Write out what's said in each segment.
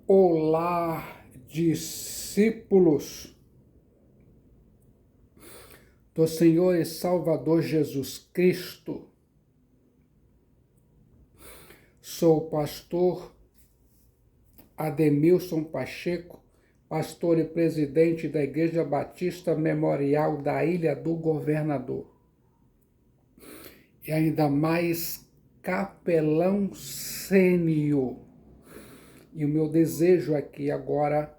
Olá, discípulos do Senhor e Salvador Jesus Cristo. Sou o pastor Ademilson Pacheco, pastor e presidente da Igreja Batista Memorial da Ilha do Governador. E ainda mais capelão sênior. E o meu desejo aqui agora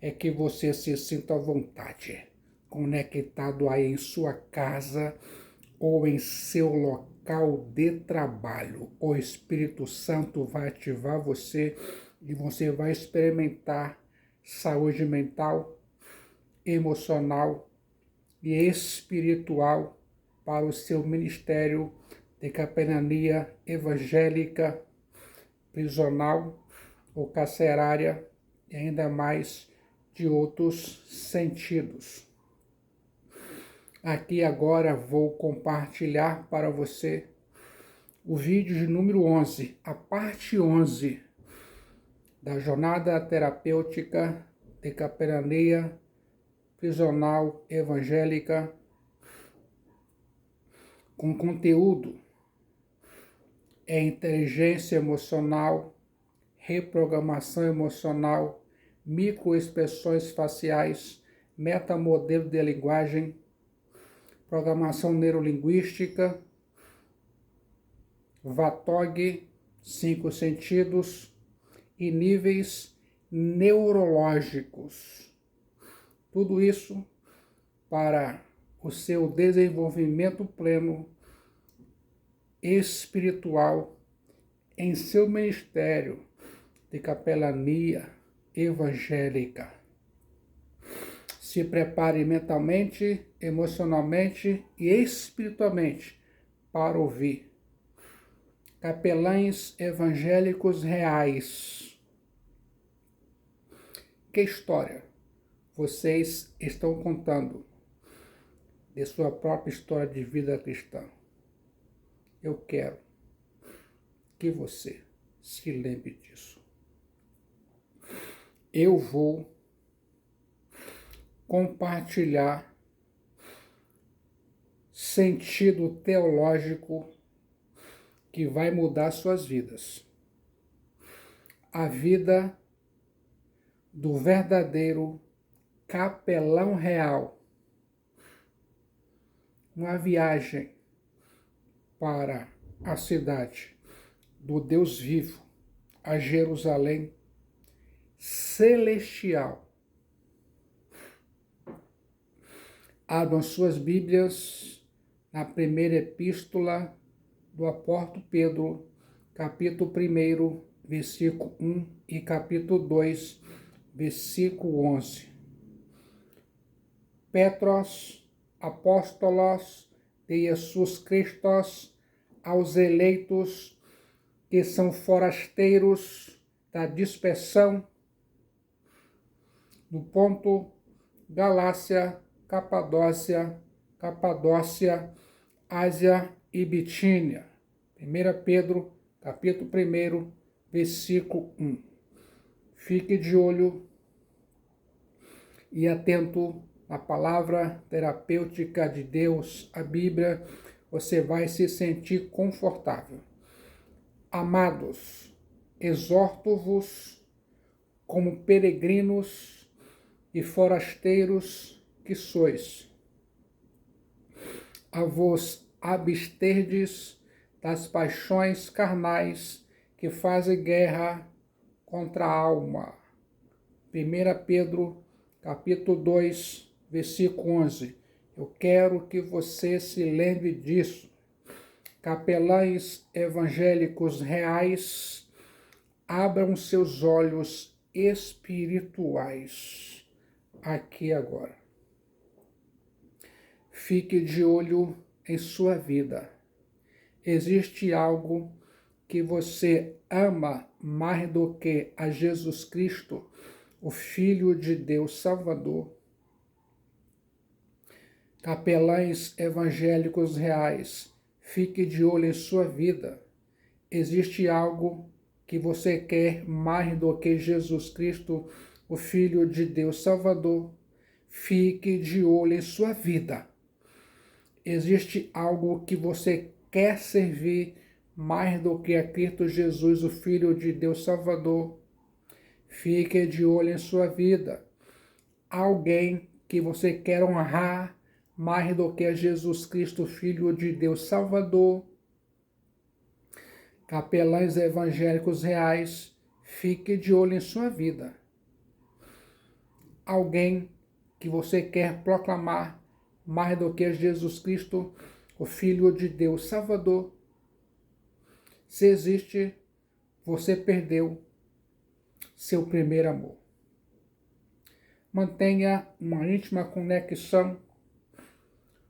é que você se sinta à vontade, conectado aí em sua casa ou em seu local de trabalho. O Espírito Santo vai ativar você e você vai experimentar saúde mental, emocional e espiritual para o seu ministério de capelania evangélica, prisional ou carcerária e ainda mais de outros sentidos. Aqui agora vou compartilhar para você o vídeo de número 11, a parte 11 da jornada terapêutica de capelania prisional evangélica com conteúdo em inteligência emocional, reprogramação emocional, microexpressões faciais, metamodelo de linguagem, programação neurolinguística, VATOG, 5 sentidos e níveis neurológicos. Tudo isso para o seu desenvolvimento pleno espiritual em seu ministério de capelania evangélica. Se prepare mentalmente, emocionalmente e espiritualmente para ouvir capelães evangélicos reais. Que história vocês estão contando de sua própria história de vida cristã? Eu quero que você se lembre disso. Eu vou compartilhar sentido teológico que vai mudar suas vidas. A vida do verdadeiro capelão real. Uma viagem para a cidade do Deus vivo, a Jerusalém celestial. Abram suas Bíblias na primeira epístola do apóstolo Pedro, capítulo 1, versículo 1 e capítulo 2, versículo 11. Petros, apóstolos de Jesus Cristo, aos eleitos que são forasteiros da dispersão do ponto Galácia, Capadócia, Ásia e Bitínia. 1 Pedro, capítulo 1, versículo 1. Fique de olho e atento à palavra terapêutica de Deus, a Bíblia. Você vai se sentir confortável. Amados, exorto-vos como peregrinos e forasteiros que sois, a vos absterdes das paixões carnais que fazem guerra contra a alma. 1 Pedro, capítulo 2, versículo 11. Eu quero que você se lembre disso. Capelães evangélicos reais, abram seus olhos espirituais aqui agora. Fique de olho em sua vida. Existe algo que você ama mais do que a Jesus Cristo, o Filho de Deus Salvador? Capelães evangélicos reais, fique de olho em sua vida. Existe algo que você quer mais do que Jesus Cristo, o Filho de Deus Salvador, fique de olho em sua vida. Existe algo que você quer servir mais do que a Cristo Jesus, o Filho de Deus Salvador? Fique de olho em sua vida. Alguém que você quer honrar mais do que a Jesus Cristo, Filho de Deus Salvador? Capelães evangélicos reais, fique de olho em sua vida. Alguém que você quer proclamar mais do que Jesus Cristo, o Filho de Deus Salvador? Se existe, você perdeu seu primeiro amor. Mantenha uma íntima conexão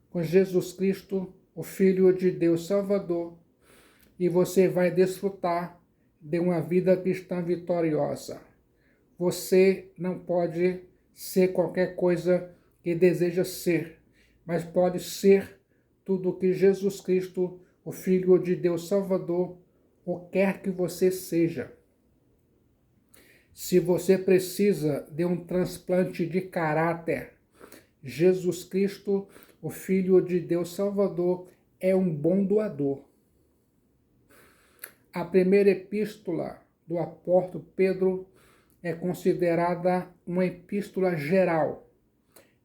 com Jesus Cristo, o Filho de Deus Salvador, e você vai desfrutar de uma vida cristã vitoriosa. Você não pode ser qualquer coisa que deseja ser, mas pode ser tudo o que Jesus Cristo, o Filho de Deus Salvador, o quer que você seja. Se você precisa de um transplante de caráter, Jesus Cristo, o Filho de Deus Salvador, é um bom doador. A primeira epístola do apóstolo Pedro é considerada uma epístola geral.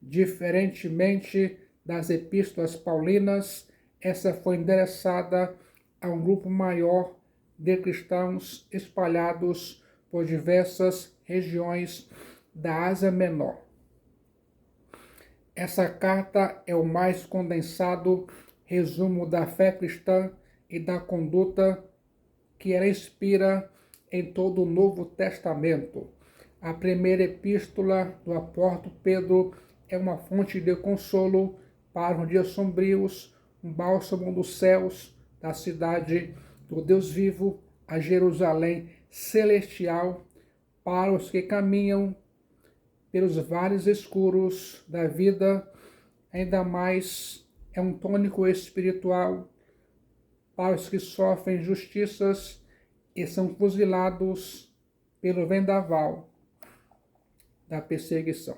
Diferentemente das epístolas paulinas, essa foi endereçada a um grupo maior de cristãos espalhados por diversas regiões da Ásia Menor. Essa carta é o mais condensado resumo da fé cristã e da conduta que ela inspira em todo o Novo Testamento. A primeira epístola do apóstolo Pedro é uma fonte de consolo para os dias sombrios, um bálsamo dos céus, da cidade do Deus vivo, a Jerusalém celestial, para os que caminham pelos vales escuros da vida, ainda mais é um tônico espiritual para os que sofrem injustiças e são fuzilados pelo vendaval da perseguição.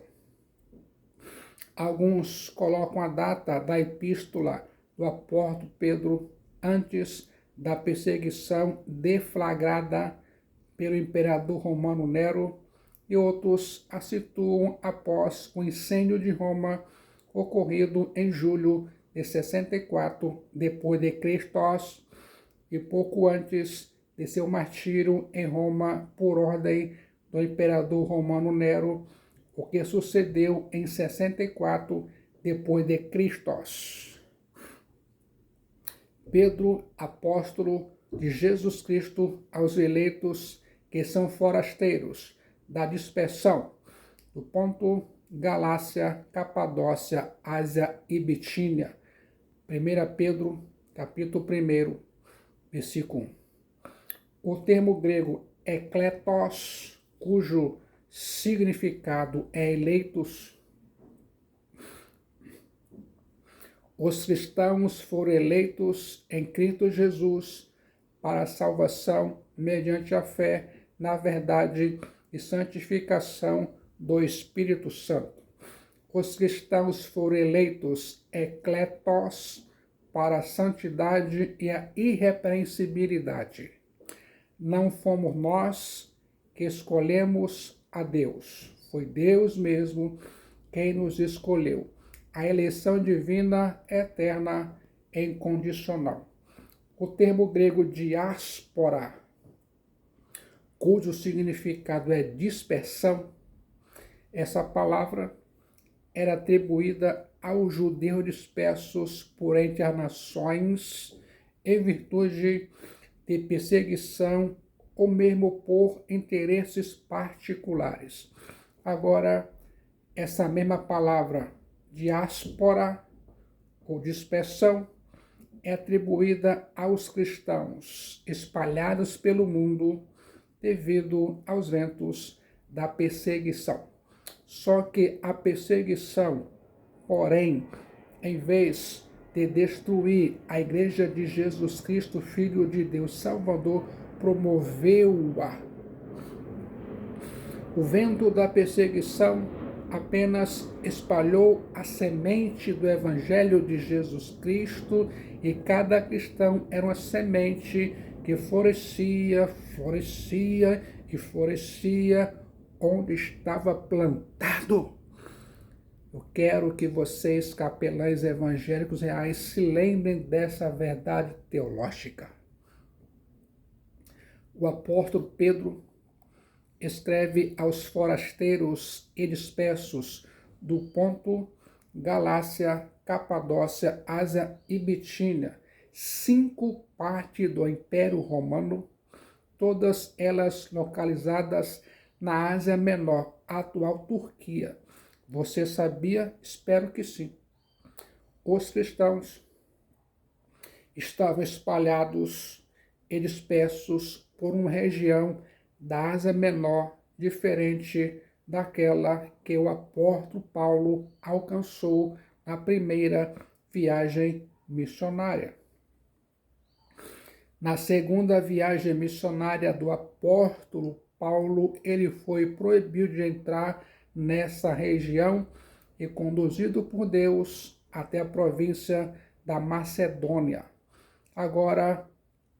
Alguns colocam a data da epístola do apóstolo Pedro antes da perseguição deflagrada pelo imperador romano Nero, e outros a situam após o incêndio de Roma ocorrido em julho de 64 depois de Cristo e pouco antes de seu martírio em Roma por ordem do imperador romano Nero, o que sucedeu em 64 depois de Cristo. Pedro, apóstolo de Jesus Cristo aos eleitos que são forasteiros da dispersão do Ponto, Galácia, Capadócia, Ásia e Bitínia. 1 Pedro, capítulo 1, versículo 1. O termo grego ekletos, cujo significado é eleitos. Os cristãos foram eleitos em Cristo Jesus para a salvação mediante a fé na verdade e santificação do Espírito Santo. Os cristãos foram eleitos ekletos para a santidade e a irrepreensibilidade. Não fomos nós que escolhemos a Deus. Foi Deus mesmo quem nos escolheu. A eleição divina é eterna e incondicional. O termo grego diáspora, cujo significado é dispersão, essa palavra era atribuída aos judeus dispersos por entre as nações em virtude de perseguição ou mesmo por interesses particulares. Agora, essa mesma palavra, diáspora ou dispersão, é atribuída aos cristãos espalhados pelo mundo devido aos ventos da perseguição. Só que a perseguição, porém, em vez de destruir a Igreja de Jesus Cristo, Filho de Deus Salvador, promoveu-a. O vento da perseguição apenas espalhou a semente do Evangelho de Jesus Cristo, e cada cristão era uma semente que florescia, florescia e florescia onde estava plantado. Eu quero que vocês, capelães evangélicos reais, se lembrem dessa verdade teológica. O apóstolo Pedro escreve aos forasteiros e dispersos do Ponto, Galácia, Capadócia, Ásia e Bitínia, 5 partes do Império Romano, todas elas localizadas na Ásia Menor, atual Turquia. Você sabia? Espero que sim. Os cristãos estavam espalhados e dispersos por uma região da Ásia Menor, diferente daquela que o apóstolo Paulo alcançou na primeira viagem missionária. Na segunda viagem missionária do apóstolo Paulo, ele foi proibido de entrar nessa região e conduzido por Deus até a província da Macedônia. Agora,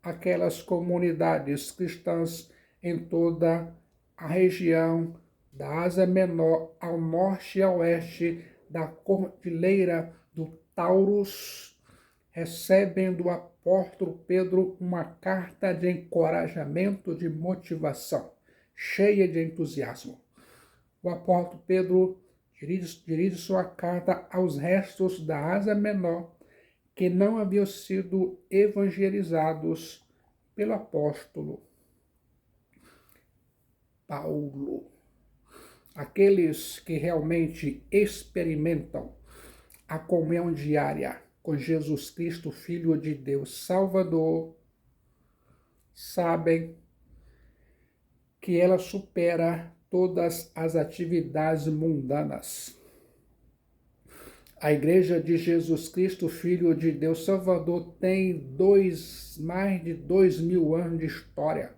aquelas comunidades cristãs em toda a região da Ásia Menor, ao norte e ao oeste da Cordilheira do Taurus, recebem do apóstolo Pedro uma carta de encorajamento, de motivação, cheia de entusiasmo. O apóstolo Pedro dirige sua carta aos restos da Ásia Menor que não haviam sido evangelizados pelo apóstolo Paulo. Aqueles que realmente experimentam a comunhão diária com Jesus Cristo, Filho de Deus Salvador, sabem que ela supera todas as atividades mundanas. A Igreja de Jesus Cristo, Filho de Deus Salvador, tem mais de 2.000 anos de história.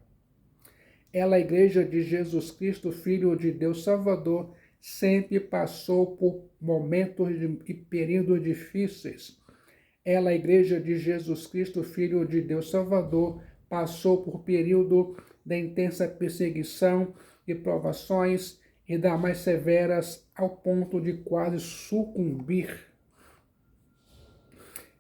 Ela, a Igreja de Jesus Cristo, Filho de Deus Salvador, sempre passou por momentos e períodos difíceis. Ela, a Igreja de Jesus Cristo, Filho de Deus Salvador, passou por período de intensa perseguição e provações, e das mais severas, ao ponto de quase sucumbir.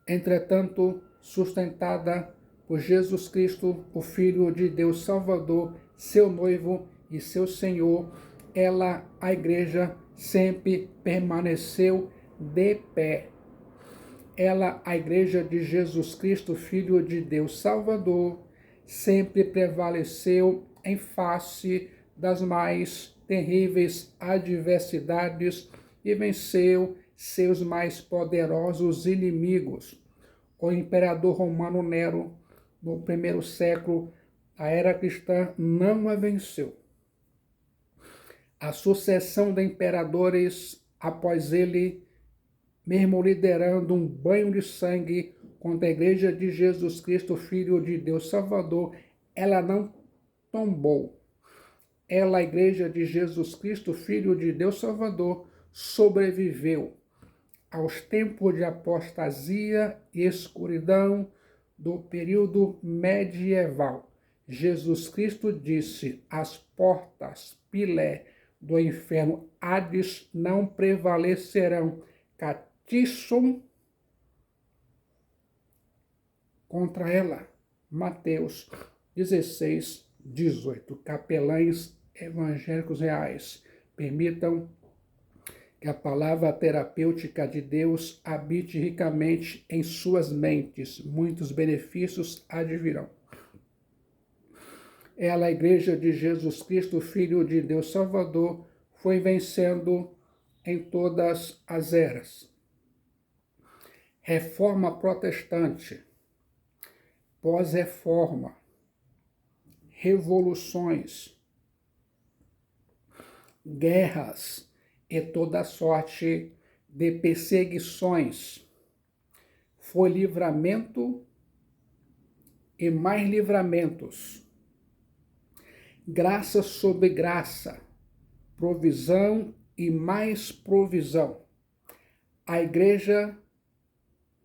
Entretanto, sustentada por Jesus Cristo, o Filho de Deus Salvador, seu noivo e seu Senhor, ela, a Igreja, sempre permaneceu de pé. Ela, a Igreja de Jesus Cristo, Filho de Deus Salvador, sempre prevaleceu em face das mais terríveis adversidades e venceu seus mais poderosos inimigos. O imperador romano Nero, no primeiro século da era cristã, não a venceu. A sucessão de imperadores após ele, mesmo liderando um banho de sangue contra a Igreja de Jesus Cristo, Filho de Deus Salvador, ela não tombou. Ela, a Igreja de Jesus Cristo, Filho de Deus Salvador, sobreviveu aos tempos de apostasia e escuridão do período medieval. Jesus Cristo disse: as portas, Pilé, do inferno Hades não prevalecerão, catiçam contra ela. Mateus 16, 18. Capelães evangélicos reais, permitam que a palavra terapêutica de Deus habite ricamente em suas mentes. Muitos benefícios advirão. Ela, a Igreja de Jesus Cristo, Filho de Deus Salvador, foi vencendo em todas as eras. Reforma protestante, pós-reforma, revoluções, guerras e toda sorte de perseguições. Foi livramento e mais livramentos Graça sobre graça, provisão e mais provisão. A Igreja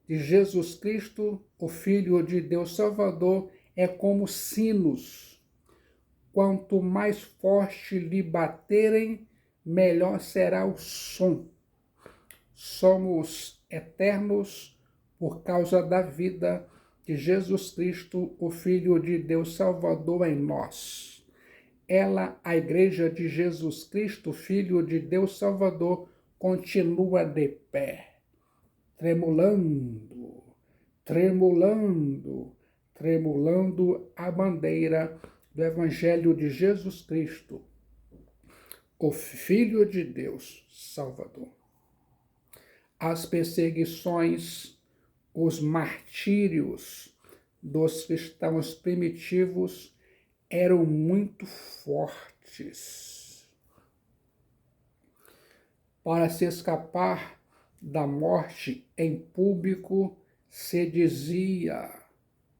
de Jesus Cristo, o Filho de Deus Salvador, é como sinos. Quanto mais forte lhe baterem, melhor será o som. Somos eternos por causa da vida de Jesus Cristo, o Filho de Deus Salvador em nós. Ela, a Igreja de Jesus Cristo, Filho de Deus Salvador, continua de pé, tremulando, tremulando, tremulando a bandeira do Evangelho de Jesus Cristo, o Filho de Deus Salvador. As perseguições, os martírios dos cristãos primitivos eram muito fortes. Para se escapar da morte em público, se dizia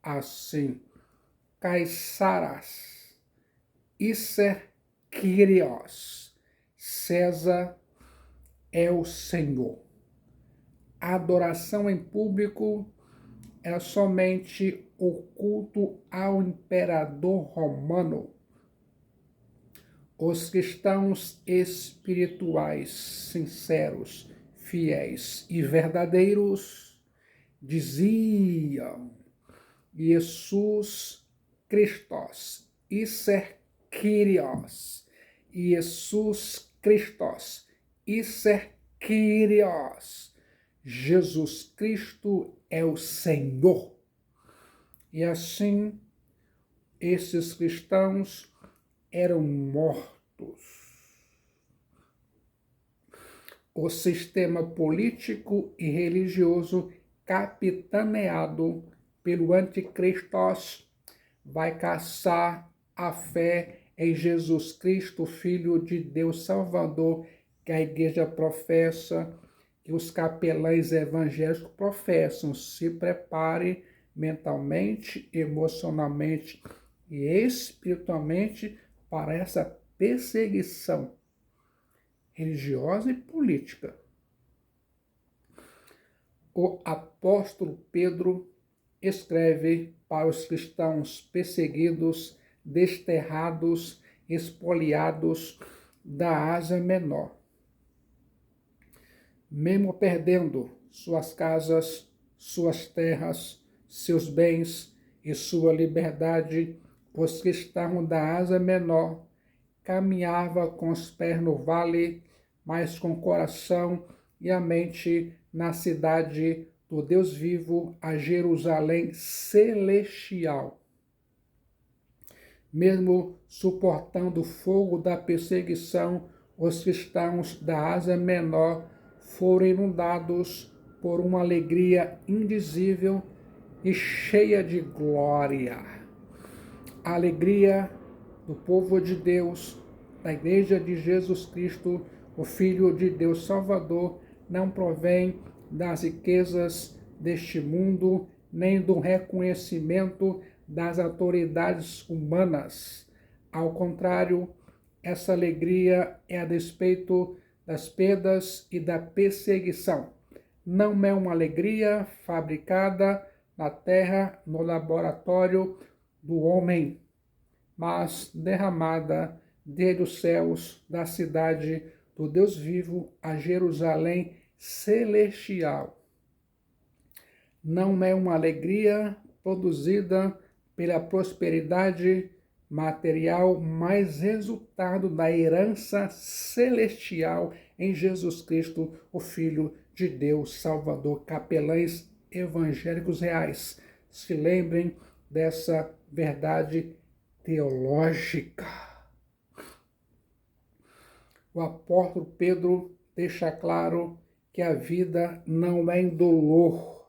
assim: Caesaras, Iser Kyrios, César é o Senhor. A adoração em público é somente o culto ao imperador romano. Os cristãos espirituais, sinceros, fiéis e verdadeiros diziam: Jesus Christos, Iser Kyrios, Jesus Christos, Iser Kyrios. Jesus Cristo é o Senhor. E assim, esses cristãos eram mortos. O sistema político e religioso capitaneado pelo anticristo vai caçar a fé em Jesus Cristo, Filho de Deus Salvador, que a igreja professa, que os capelães evangélicos professam. Se prepare mentalmente, emocionalmente e espiritualmente para essa perseguição religiosa e política. O apóstolo Pedro escreve para os cristãos perseguidos, desterrados, espoliados da Ásia Menor. Mesmo perdendo suas casas, suas terras, seus bens e sua liberdade, os cristãos da Ásia Menor caminhavam com os pés no vale, mas com o coração e a mente na cidade do Deus vivo, a Jerusalém celestial. Mesmo suportando o fogo da perseguição, os cristãos da Ásia Menor foram inundados por uma alegria indizível e cheia de glória. A alegria do povo de Deus, da Igreja de Jesus Cristo, o Filho de Deus Salvador, não provém das riquezas deste mundo, nem do reconhecimento das autoridades humanas. Ao contrário, essa alegria é a despeito das perdas e da perseguição. Não é uma alegria fabricada na terra, no laboratório do homem, mas derramada desde os céus da cidade do Deus vivo, a Jerusalém celestial. Não é uma alegria produzida pela prosperidade material, mas resultado da herança celestial em Jesus Cristo, o Filho de Deus Salvador. Capelães evangélicos reais, se lembrem dessa verdade teológica. O apóstolo Pedro deixa claro que a vida não é indolor.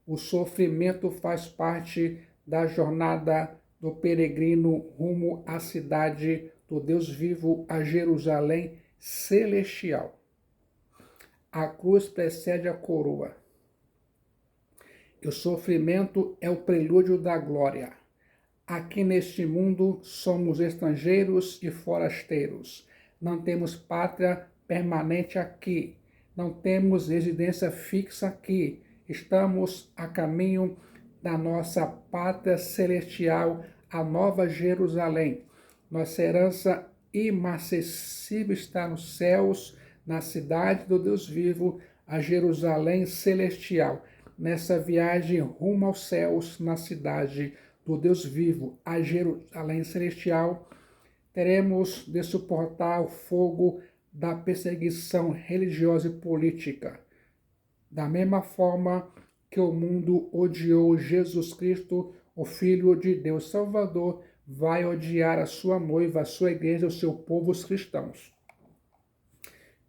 O sofrimento faz parte da jornada do peregrino rumo à cidade do Deus vivo, a Jerusalém celestial. A cruz precede a coroa. O sofrimento é o prelúdio da glória. Aqui neste mundo somos estrangeiros e forasteiros. Não temos pátria permanente aqui. Não temos residência fixa aqui. Estamos a caminho da nossa pátria celestial, a Nova Jerusalém. Nossa herança inacessível está nos céus, na cidade do Deus vivo, a Jerusalém celestial. Nessa viagem rumo aos céus, na cidade do Deus vivo, a Jerusalém celestial, teremos de suportar o fogo da perseguição religiosa e política. Da mesma forma que o mundo odiou Jesus Cristo, o Filho de Deus Salvador, vai odiar a sua noiva, a sua igreja, o seu povo, os cristãos.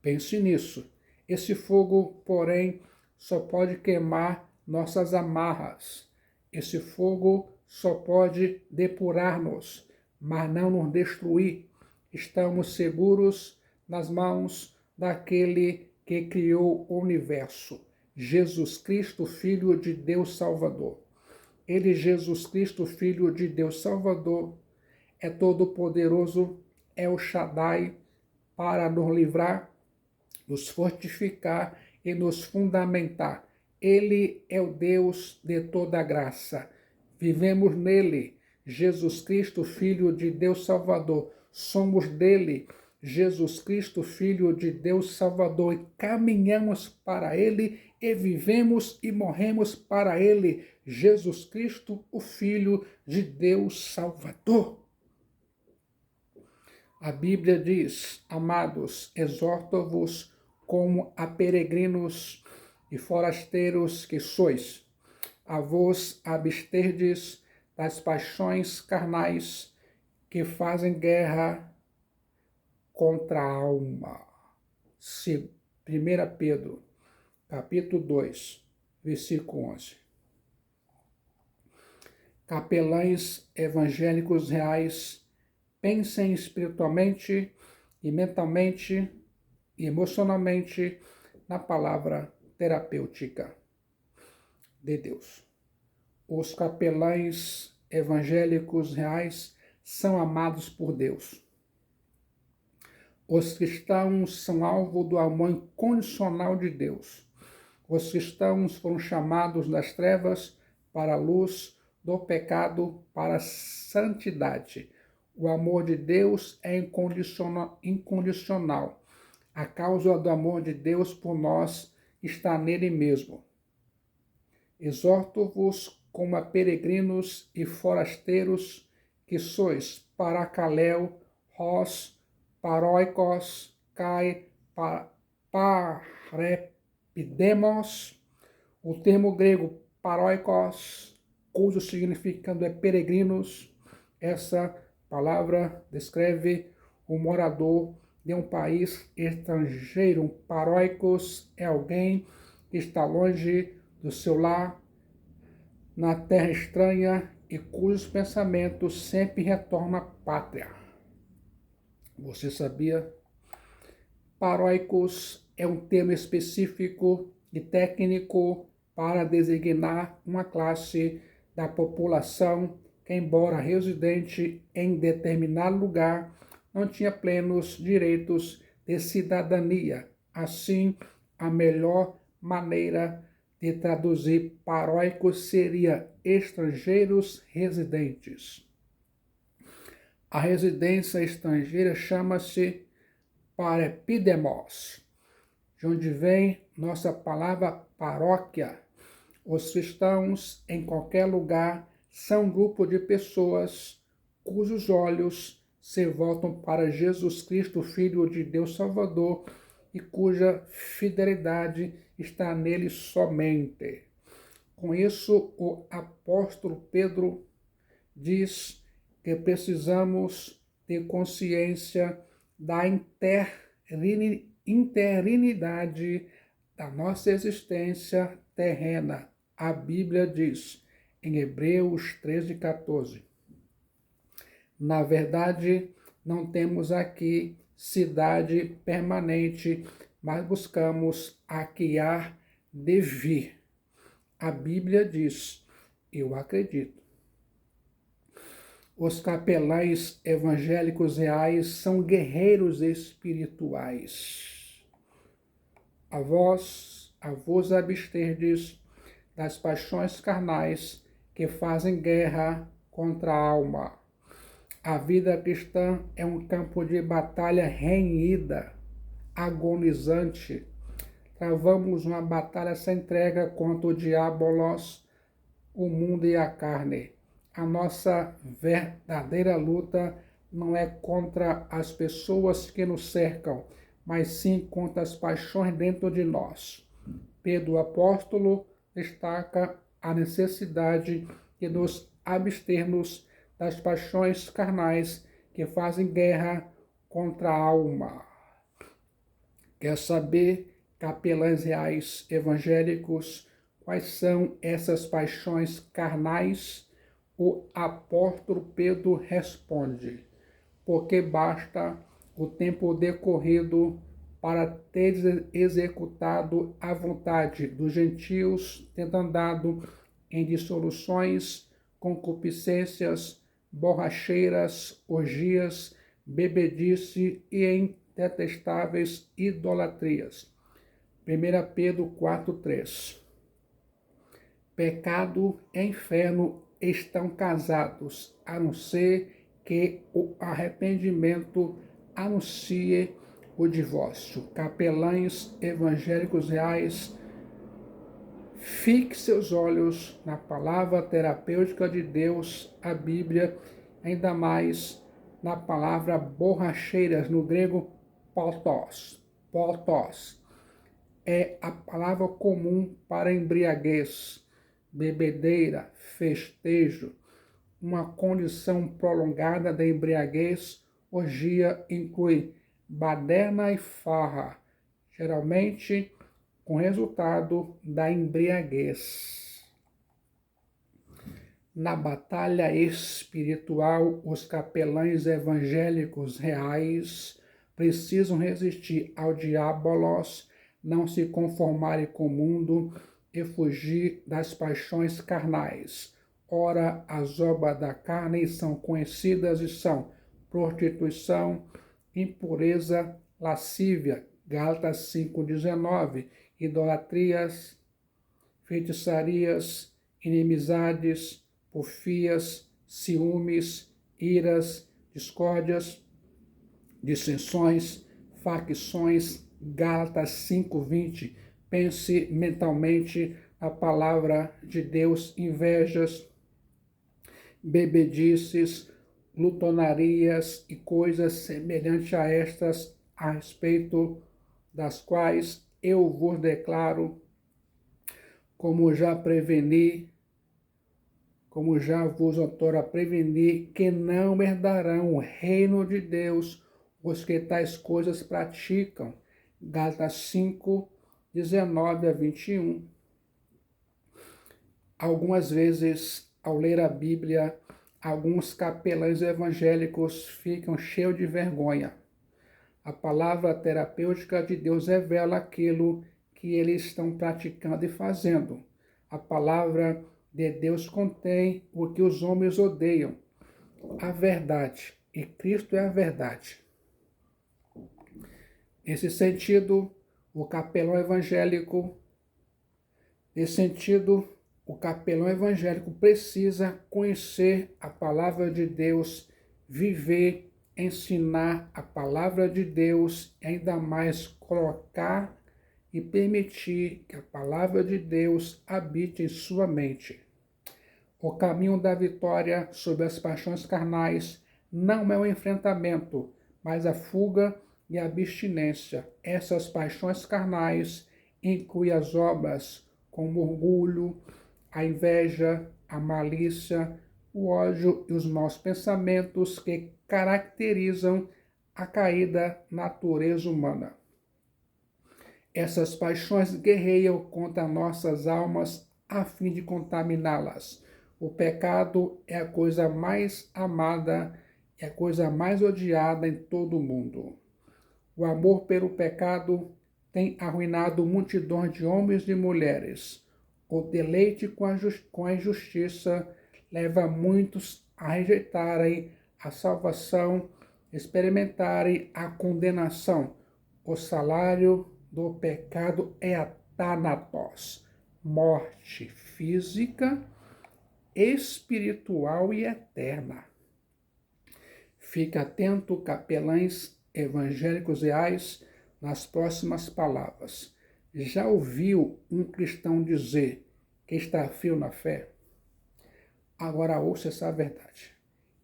Pense nisso. Esse fogo, porém, só pode queimar nossas amarras. Esse fogo só pode depurar-nos, mas não nos destruir. Estamos seguros nas mãos daquele que criou o universo, Jesus Cristo, Filho de Deus Salvador. Ele, Jesus Cristo, Filho de Deus Salvador, é todo-poderoso, é o Shaddai, para nos livrar, nos fortificar e nos fundamentar. Ele é o Deus de toda graça. Vivemos nele, Jesus Cristo, Filho de Deus Salvador. Somos dele, Jesus Cristo, Filho de Deus Salvador, e caminhamos para ele e vivemos e morremos para ele, Jesus Cristo, o Filho de Deus Salvador. A Bíblia diz: amados, exorto-vos como a peregrinos e forasteiros que sois, a vos absterdes das paixões carnais que fazem guerra contra a alma. 1 Pedro, capítulo 2, versículo 11. Capelães evangélicos reais, pensem espiritualmente e mentalmente e emocionalmente na palavra terapêutica de Deus. Os capelães evangélicos reais são amados por Deus. Os cristãos são alvo do amor incondicional de Deus. Os cristãos foram chamados das trevas para a luz, do pecado para a santidade. O amor de Deus é incondicional. A causa do amor de Deus por nós está nele mesmo. Exorto-vos como a peregrinos e forasteiros que sois, paracaléu, hós, paróikos, kai, parepidemos. O termo grego paróikos, cujo significado é peregrinos, essa palavra descreve o morador de um país estrangeiro. Um paróikos é alguém que está longe do seu lar, na terra estranha, e cujos pensamentos sempre retornam à pátria. Você sabia? Paróikos é um termo específico e técnico para designar uma classe da população que, embora residente em determinado lugar, não tinha plenos direitos de cidadania. Assim, a melhor maneira de traduzir paróicos seria estrangeiros residentes. A residência estrangeira chama-se parepidemos, de onde vem nossa palavra paróquia. Os cristãos, em qualquer lugar, são um grupo de pessoas cujos olhos se voltam para Jesus Cristo, Filho de Deus Salvador, e cuja fidelidade está nele somente. Com isso, o apóstolo Pedro diz que precisamos ter consciência da interinidade da nossa existência terrena. A Bíblia diz, em Hebreus 13:14, na verdade, não temos aqui cidade permanente, mas buscamos a que há de vir. A Bíblia diz, eu acredito. Os capelães evangélicos reais são guerreiros espirituais. A vos absterdes das paixões carnais que fazem guerra contra a alma. A vida cristã é um campo de batalha renhida, agonizante. Travamos uma batalha sem entrega contra o diabolos, o mundo e a carne. A nossa verdadeira luta não é contra as pessoas que nos cercam, mas sim contra as paixões dentro de nós. Pedro apóstolo destaca a necessidade de nos abstermos das paixões carnais que fazem guerra contra a alma. Quer saber, capelães reais evangélicos, quais são essas paixões carnais? O apóstolo Pedro responde: porque basta o tempo decorrido para teres executado a vontade dos gentios, tendo andado em dissoluções, concupiscências, borracheiras, orgias, bebedice e em detestáveis idolatrias. 1 Pedro 4:3. Pecado e inferno estão casados, a não ser que o arrependimento anuncie o divórcio. Capelães evangélicos reais, fixe seus olhos na palavra terapêutica de Deus, a Bíblia, ainda mais na palavra borracheiras, no grego potos. Potos é a palavra comum para embriaguez, bebedeira, festejo, uma condição prolongada da embriaguez. Orgia inclui baderna e farra, geralmente com resultado da embriaguez. Na batalha espiritual, os capelães evangélicos reais precisam resistir ao diabolos, não se conformarem com o mundo e fugir das paixões carnais. Ora, as obras da carne são conhecidas e são prostituição, impureza, lascívia, Gálatas 5:19, idolatrias, feitiçarias, inimizades, porfias, ciúmes, iras, discórdias, dissensões, facções, Gálatas 5:20. Pense mentalmente a palavra de Deus, invejas, bebedices, glutonarias e coisas semelhantes a estas, a respeito das quais eu vos declaro, como já vos outrora preveni, que não herdarão o reino de Deus os que tais coisas praticam. Gálatas 5:19-21. Algumas vezes, ao ler a Bíblia, alguns capelães evangélicos ficam cheios de vergonha. A palavra terapêutica de Deus revela aquilo que eles estão praticando e fazendo. A palavra de Deus contém o que os homens odeiam, a verdade, e Cristo é a verdade. Nesse sentido, o capelão evangélico precisa conhecer a palavra de Deus, viver, ensinar a palavra de Deus, e ainda mais colocar e permitir que a palavra de Deus habite em sua mente. O caminho da vitória sobre as paixões carnais não é o enfrentamento, mas a fuga e a abstinência. Essas paixões carnais incluem as obras como o orgulho, a inveja, a malícia, o ódio e os maus pensamentos que caracterizam a caída natureza humana. Essas paixões guerreiam contra nossas almas a fim de contaminá-las. O pecado é a coisa mais amada e a coisa mais odiada em todo o mundo. O amor pelo pecado tem arruinado multidões de homens e mulheres. O deleite com a injustiça leva muitos a rejeitarem a salvação, experimentarem a condenação. O salário do pecado é a Thanatos, morte física, espiritual e eterna. Fique atento, capelães evangélicos reais, nas próximas palavras. Já ouviu um cristão dizer que está frio na fé? Agora ouça essa verdade.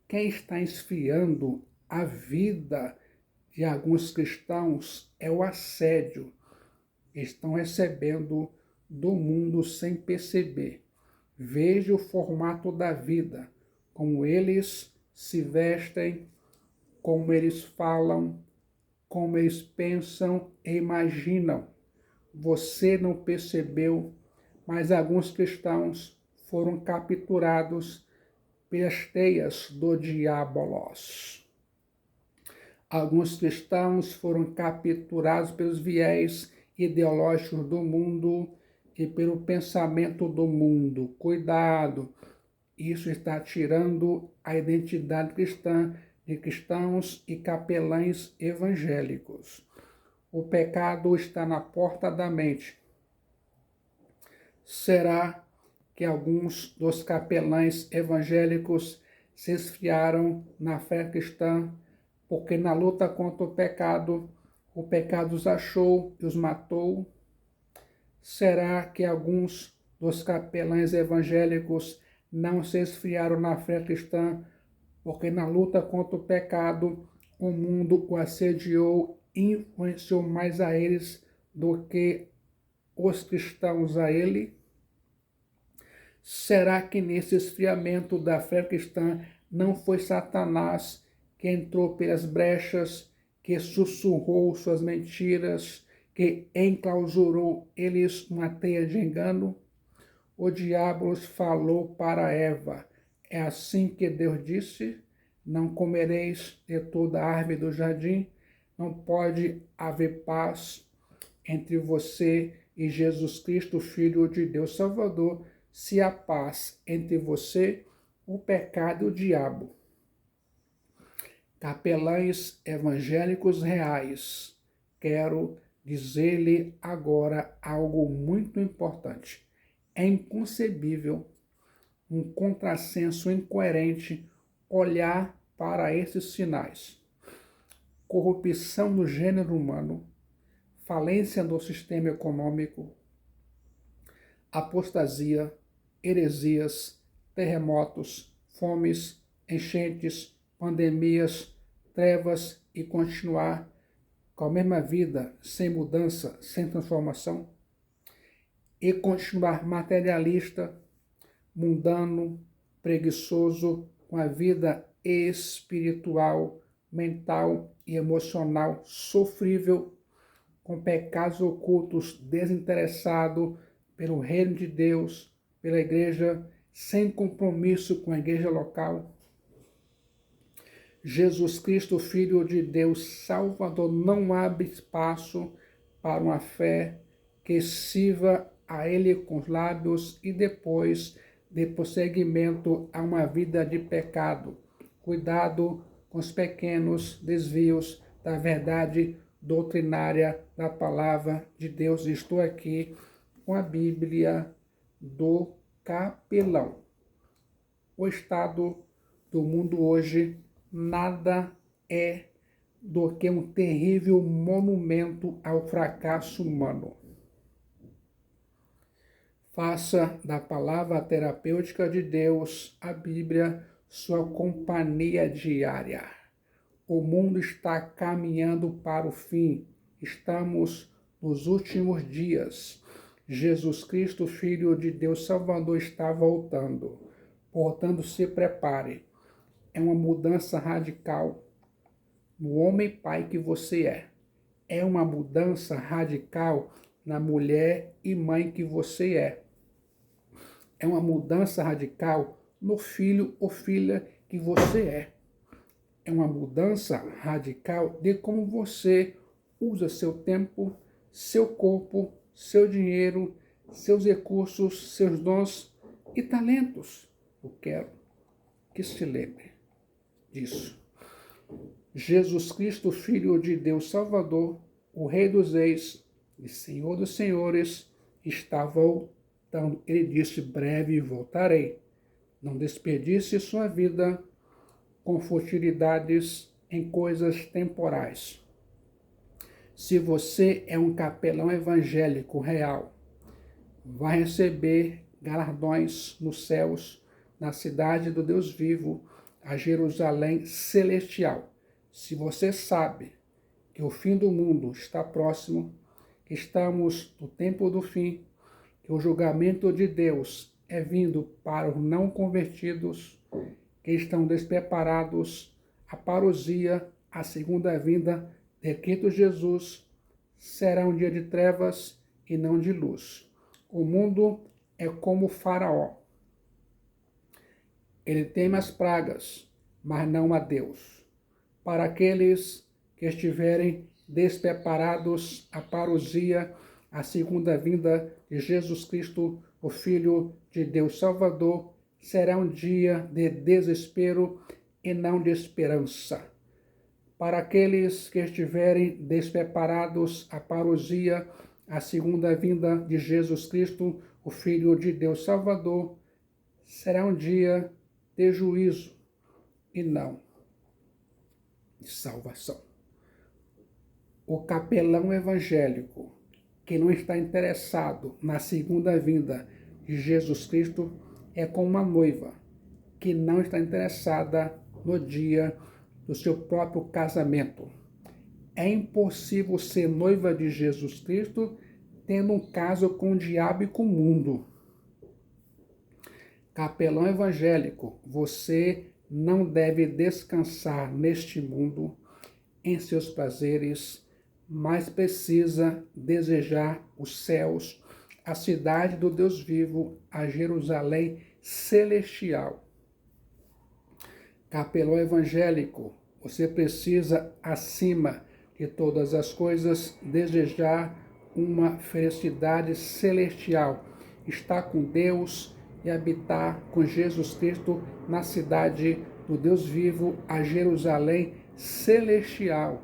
Quem está esfriando a vida de alguns cristãos é o assédio. Estão recebendo do mundo sem perceber. Veja o formato da vida, como eles se vestem, como eles falam, como eles pensam e imaginam. Você não percebeu, mas alguns cristãos foram capturados pelas teias do diabolos. Alguns cristãos foram capturados pelos viés ideológicos do mundo e pelo pensamento do mundo. Cuidado, isso está tirando a identidade cristã de cristãos e capelães evangélicos. O pecado está na porta da mente. Será que alguns dos capelães evangélicos se esfriaram na fé cristã porque na luta contra o pecado os achou e os matou? Será que alguns dos capelães evangélicos não se esfriaram na fé cristã porque na luta contra o pecado o mundo o assediou e influenciou mais a eles do que os cristãos a ele? Será que nesse esfriamento da fé cristã não foi Satanás que entrou pelas brechas, que sussurrou suas mentiras, que enclausurou eles numa teia de engano? O diabo falou para Eva: é assim que Deus disse: não comereis de toda a árvore do jardim. Não pode haver paz entre você e Jesus Cristo, Filho de Deus Salvador, se há paz entre você, o pecado e o diabo. Capelães evangélicos reais, quero dizer-lhe agora algo muito importante. É inconcebível, um contrassenso incoerente olhar para esses sinais. Corrupção do gênero humano, falência do sistema econômico, apostasia, heresias, terremotos, fomes, enchentes, pandemias, trevas e continuar com a mesma vida, sem mudança, sem transformação, e continuar materialista, mundano, preguiçoso, com a vida espiritual, mental e emocional sofrível, com pecados ocultos, desinteressado pelo reino de Deus, pela igreja, sem compromisso com a igreja local. Jesus Cristo, Filho de Deus Salvador, não abre espaço para uma fé que sirva a Ele com os lábios e depois dê prosseguimento a uma vida de pecado. Cuidado com os pequenos desvios da verdade doutrinária da palavra de Deus. Estou aqui com a Bíblia do capelão. O estado do mundo hoje nada é do que um terrível monumento ao fracasso humano. Faça da palavra terapêutica de Deus, a Bíblia, sua companhia diária. O mundo está caminhando para o fim. Estamos nos últimos dias. Jesus Cristo, Filho de Deus Salvador, está voltando. Portanto, se prepare. É uma mudança radical no homem pai que você é. É uma mudança radical na mulher e mãe que você é. É uma mudança radical no filho ou filha que você é. É uma mudança radical de como você usa seu tempo, seu corpo, seu dinheiro, seus recursos, seus dons e talentos. Eu quero que se lembre disso. Jesus Cristo, Filho de Deus Salvador, o Rei dos Reis e Senhor dos Senhores, está voltando. Ele disse: breve voltarei. Não desperdice sua vida com futilidades em coisas temporais. Se você é um capelão evangélico real, vai receber galardões nos céus, na cidade do Deus vivo, a Jerusalém celestial. Se você sabe que o fim do mundo está próximo, que estamos no tempo do fim, que o julgamento de Deus é vindo para os não convertidos, que estão despreparados, a parousia, a segunda vinda de Cristo Jesus, será um dia de trevas e não de luz. O mundo é como Faraó. Ele teme as pragas, mas não a Deus. Para aqueles que estiverem despreparados, a parousia, a segunda vinda de Jesus Cristo, o Filho de Deus Salvador, será um dia de desespero e não de esperança. Para aqueles que estiverem despreparados, a parousia, a segunda vinda de Jesus Cristo, o Filho de Deus Salvador, será um dia de juízo e não de salvação. O capelão evangélico que não está interessado na segunda vinda de Jesus Cristo é como uma noiva que não está interessada no dia do seu próprio casamento. É impossível ser noiva de Jesus Cristo tendo um caso com o diabo e com o mundo. Capelão evangélico, você não deve descansar neste mundo em seus prazeres, mas precisa desejar os céus, a cidade do Deus vivo, a Jerusalém celestial. Capelão evangélico, você precisa, acima de todas as coisas, desejar uma felicidade celestial, estar com Deus e habitar com Jesus Cristo na cidade do Deus vivo, a Jerusalém celestial.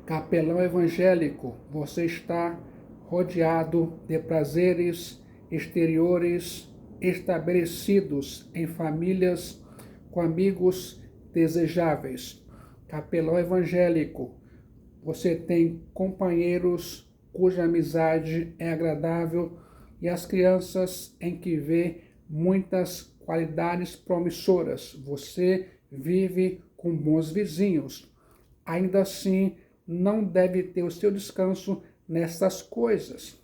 Capelão evangélico, você está rodeado de prazeres exteriores estabelecidos em famílias com amigos desejáveis. Capelão evangélico, você tem companheiros cuja amizade é agradável e as crianças em que vê muitas qualidades promissoras. Você vive com bons vizinhos. Ainda assim, não deve ter o seu descanso nessas coisas.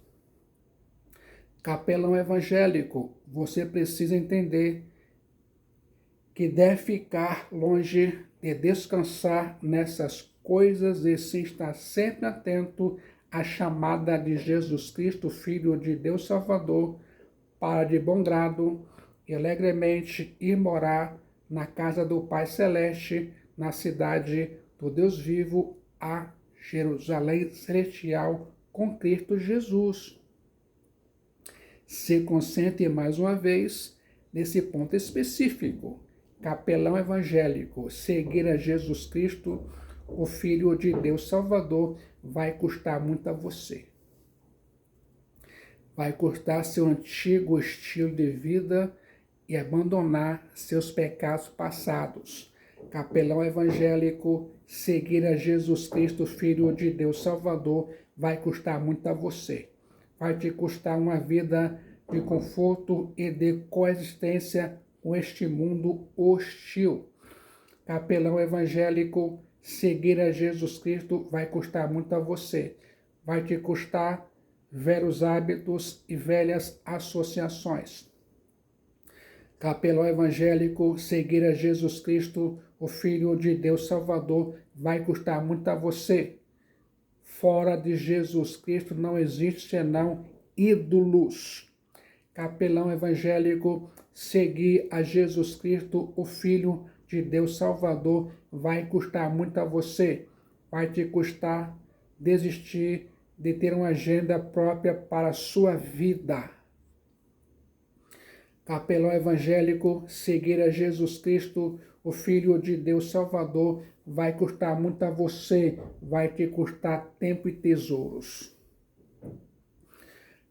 Capelão evangélico, você precisa entender que deve ficar longe de descansar nessas coisas e sim estar sempre atento à chamada de Jesus Cristo, Filho de Deus Salvador, para de bom grado e alegremente ir morar na casa do Pai Celeste, na cidade do Deus vivo, a Jerusalém celestial com Cristo Jesus. Se concentre mais uma vez nesse ponto específico. Capelão evangélico, seguir a Jesus Cristo, o Filho de Deus Salvador, vai custar muito a você. Vai custar seu antigo estilo de vida e abandonar seus pecados passados. Capelão evangélico, seguir a Jesus Cristo, Filho de Deus Salvador, vai custar muito a você. Vai te custar uma vida de conforto e de coexistência com este mundo hostil. Capelão evangélico, seguir a Jesus Cristo vai custar muito a você. Vai te custar velhos hábitos e velhas associações. Capelão evangélico, seguir a Jesus Cristo, o Filho de Deus Salvador, vai custar muito a você. Fora de Jesus Cristo não existe senão ídolos. Capelão evangélico, seguir a Jesus Cristo, o Filho de Deus Salvador, vai custar muito a você. Vai te custar desistir de ter uma agenda própria para a sua vida. Capelão evangélico, seguir a Jesus Cristo, o Filho de Deus Salvador, vai custar muito a você, vai te custar tempo e tesouros.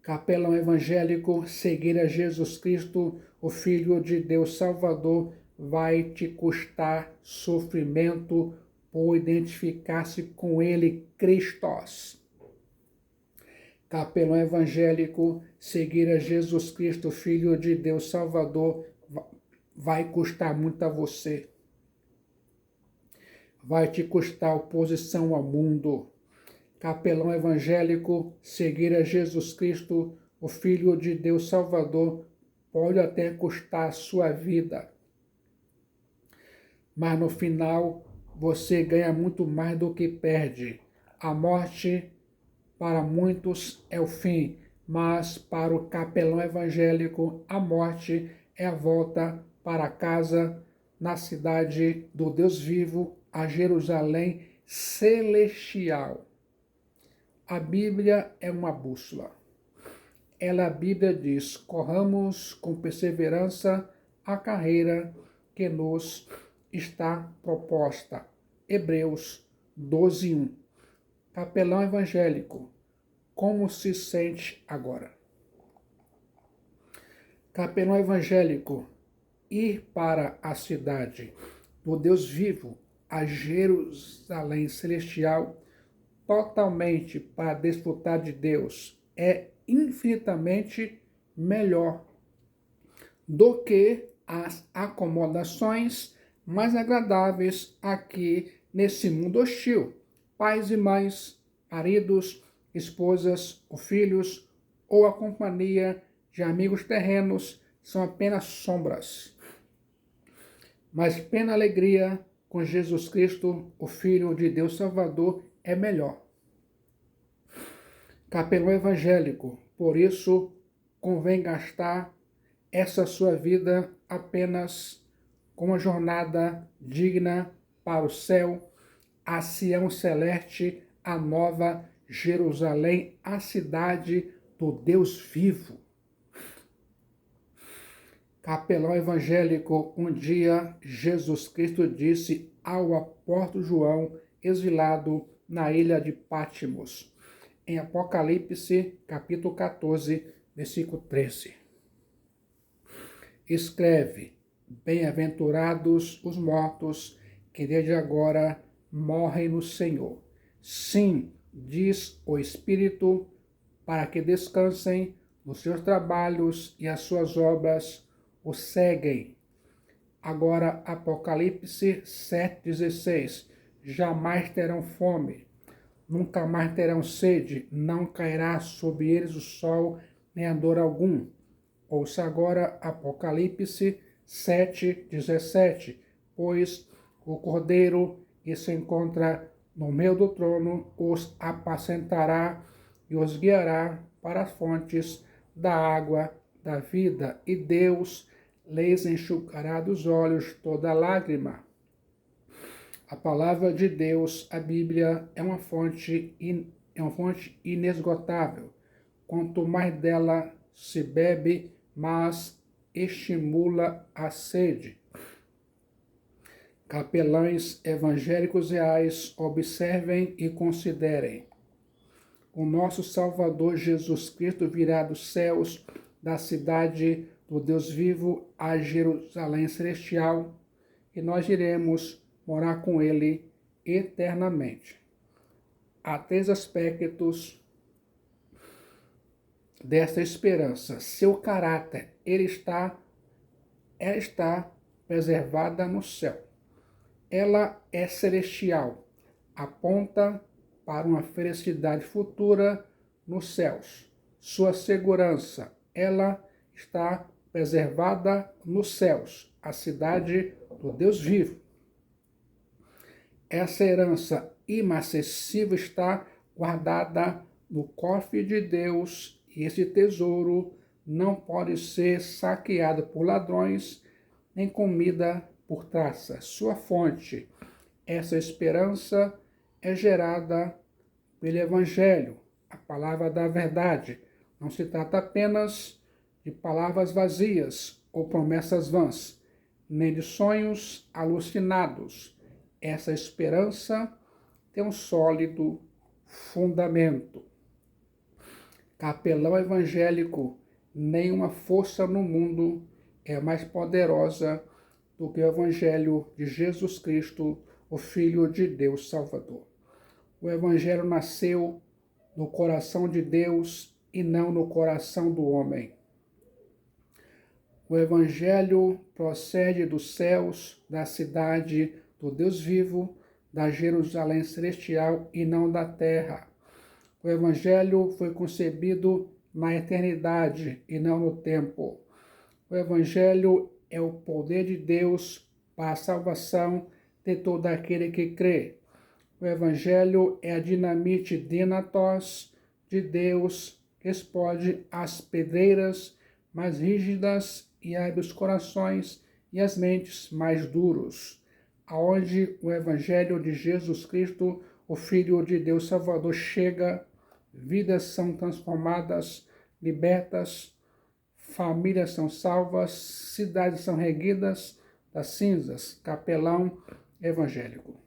Capelão evangélico, seguir a Jesus Cristo, o Filho de Deus Salvador, vai te custar sofrimento por identificar-se com Ele, Cristos. Capelão evangélico, seguir a Jesus Cristo, Filho de Deus Salvador, vai custar muito a você. Vai te custar oposição ao mundo. Capelão evangélico, seguir a Jesus Cristo, o Filho de Deus Salvador, pode até custar a sua vida. Mas no final, você ganha muito mais do que perde. A morte, para muitos, é o fim, mas para o capelão evangélico, a morte é a volta para casa, na cidade do Deus vivo, a Jerusalém celestial. A Bíblia é uma bússola. A Bíblia diz: corramos com perseverança a carreira que nos está proposta. Hebreus 12:1. Capelão evangélico, como se sente agora? Capelão evangélico, ir para a cidade do Deus vivo, a Jerusalém celestial, totalmente para desfrutar de Deus, é infinitamente melhor do que as acomodações mais agradáveis aqui nesse mundo hostil. Pais e mães, maridos, esposas ou filhos, ou a companhia de amigos terrenos são apenas sombras. Mas plena alegria com Jesus Cristo, o Filho de Deus Salvador, é melhor. Capelão evangélico, por isso convém gastar essa sua vida apenas com uma jornada digna para o céu, a Sião celeste, a nova Jerusalém, a cidade do Deus vivo. Capelão evangélico, um dia Jesus Cristo disse ao apóstolo João, exilado na ilha de Patmos, em Apocalipse, capítulo 14, versículo 13. Escreve: bem-aventurados os mortos que desde agora morrem no Senhor. Sim, diz o Espírito, para que descansem nos seus trabalhos e as suas obras o seguem. Agora, Apocalipse 7,16. Jamais terão fome, nunca mais terão sede, não cairá sobre eles o sol, nem a dor algum. Ouça agora Apocalipse 7,17. Pois o Cordeiro que se encontra no meio do trono os apacentará e os guiará para as fontes da água da vida, e Deus lhes enxugará dos olhos toda lágrima. A palavra de Deus, a Bíblia, é uma fonte inesgotável. Quanto mais dela se bebe, mais estimula a sede. Capelães evangélicos reais, observem e considerem. O nosso Salvador Jesus Cristo virá dos céus, da cidade do Deus vivo, a Jerusalém celestial, e nós iremos morar com Ele eternamente. Há 3 aspectos dessa esperança. Seu caráter, ela está preservada no céu. Ela é celestial, aponta para uma felicidade futura nos céus. Sua segurança, ela está preservada nos céus, a cidade do Deus vivo. Essa herança inacessível está guardada no cofre de Deus, e esse tesouro não pode ser saqueado por ladrões, nem comida por traça. Sua fonte, essa esperança é gerada pelo Evangelho, a palavra da verdade. Não se trata apenas de palavras vazias ou promessas vãs, nem de sonhos alucinados. Essa esperança tem um sólido fundamento. Capelão evangélico, nenhuma força no mundo é mais poderosa do que o Evangelho de Jesus Cristo, o Filho de Deus Salvador. O Evangelho nasceu no coração de Deus e não no coração do homem. O Evangelho procede dos céus, da cidade do Deus vivo, da Jerusalém celestial e não da terra. O Evangelho foi concebido na eternidade e não no tempo. O Evangelho é o poder de Deus para a salvação de todo aquele que crê. O Evangelho é a dinamite dynatos de Deus que explode as pedreiras mais rígidas e abre os corações e as mentes mais duros. Aonde o Evangelho de Jesus Cristo, o Filho de Deus Salvador, chega, vidas são transformadas, libertas, famílias são salvas, cidades são reerguidas das cinzas. Capelão evangélico.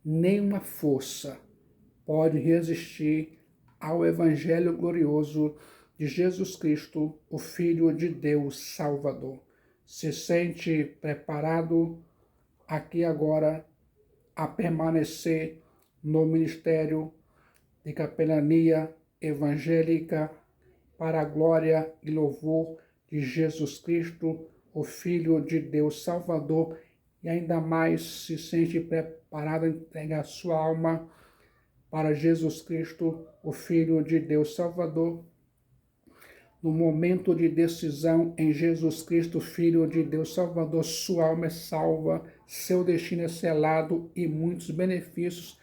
Nenhuma força pode resistir ao Evangelho glorioso de Jesus Cristo, o Filho de Deus Salvador. Se sente preparado aqui agora a permanecer no ministério de capelania evangélica para a glória e louvor de Jesus Cristo, o Filho de Deus Salvador, e ainda mais se sente preparado a entregar sua alma para Jesus Cristo, o Filho de Deus Salvador. No momento de decisão em Jesus Cristo, Filho de Deus Salvador, sua alma é salva, seu destino é selado e muitos benefícios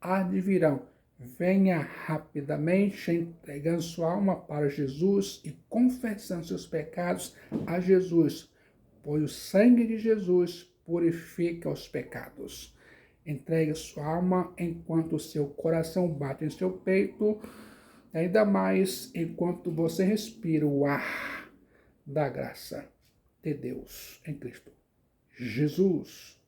advirão. Venha rapidamente entregando sua alma para Jesus e confessando seus pecados a Jesus, pois o sangue de Jesus purifica os pecados. Entregue sua alma enquanto seu coração bate em seu peito, ainda mais enquanto você respira o ar da graça de Deus em Cristo Jesus.